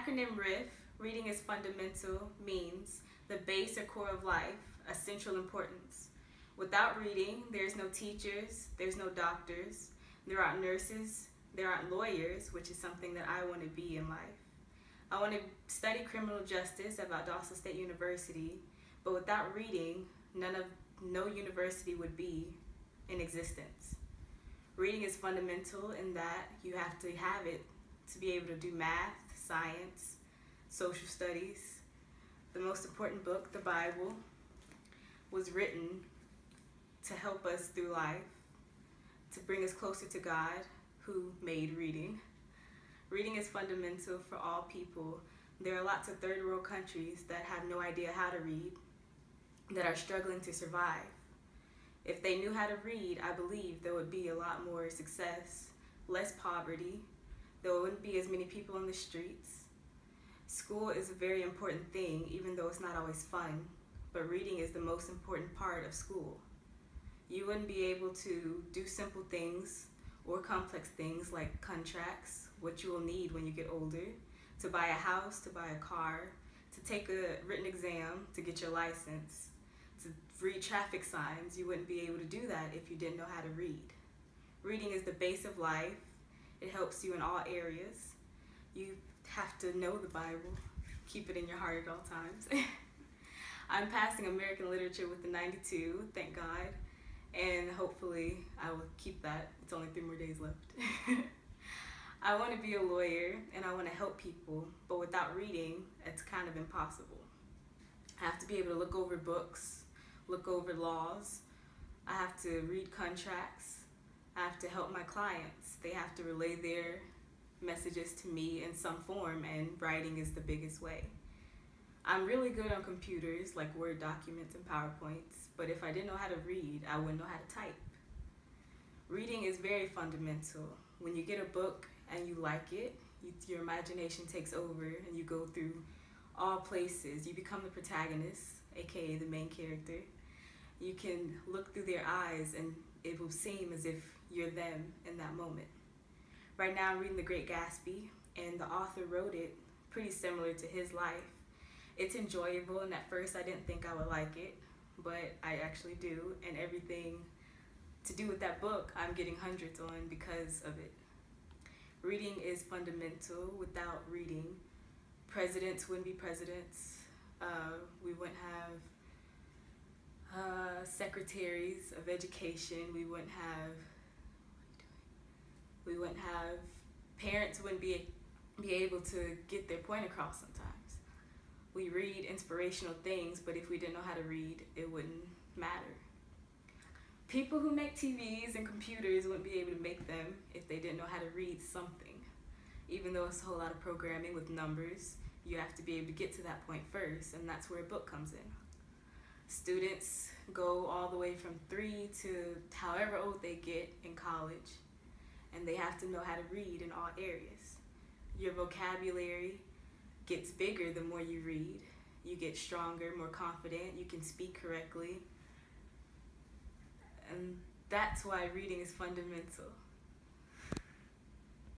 acronym RIF, reading is fundamental, means the base or core of life, a central importance. Without reading, there's no teachers, there's no doctors, there aren't nurses, there aren't lawyers, which is something that I want to be in life. I want to study criminal justice at Valdosta State University, but without reading, no university would be in existence. Reading is fundamental in that you have to have it to be able to do math, science, social studies. The most important book, the Bible, was written to help us through life, to bring us closer to God, who made reading. Reading is fundamental for all people. There are lots of third world countries that have no idea how to read, that are struggling to survive. If they knew how to read, I believe there would be a lot more success, less poverty, there wouldn't be as many people on the streets. School is a very important thing, even though it's not always fun, but reading is the most important part of school. You wouldn't be able to do simple things or complex things like contracts, what you will need when you get older, to buy a house, to buy a car, to take a written exam, to get your license, to read traffic signs. You wouldn't be able to do that if you didn't know how to read. Reading is the base of life. It helps you in all areas. You have to know the Bible, keep it in your heart at all times. I'm passing American Literature with a 92, thank God, and hopefully I will keep that. It's only 3 more days left. I want to be a lawyer and I want to help people, but without reading, it's kind of impossible. I have to be able to look over books, look over laws. I have to read contracts. I have to help my clients. They have to relay their messages to me in some form, and writing is the biggest way. I'm really good on computers, like Word documents and PowerPoints, but if I didn't know how to read, I wouldn't know how to type. Reading is very fundamental. When you get a book and you like it, your imagination takes over and you go through all places. You become the protagonist, aka the main character. You can look through their eyes and it will seem as if you're them in that moment. Right now I'm reading The Great Gatsby, and the author wrote it pretty similar to his life. It's enjoyable, and at first I didn't think I would like it, but I actually do, and everything to do with that book I'm getting hundreds on because of it. Reading is fundamental. Without reading, presidents wouldn't be presidents. We wouldn't have secretaries of education. We wouldn't have parents wouldn't be able to get their point across sometimes. We read inspirational things, but if we didn't know how to read, it wouldn't matter. People who make TVs and computers wouldn't be able to make them if they didn't know how to read something. Even though it's a whole lot of programming with numbers, you have to be able to get to that point first, and that's where a book comes in. Students go all the way from 3 to however old they get in college, and they have to know how to read in all areas. Your vocabulary gets bigger the more you read. You get stronger, more confident, you can speak correctly. And that's why reading is fundamental.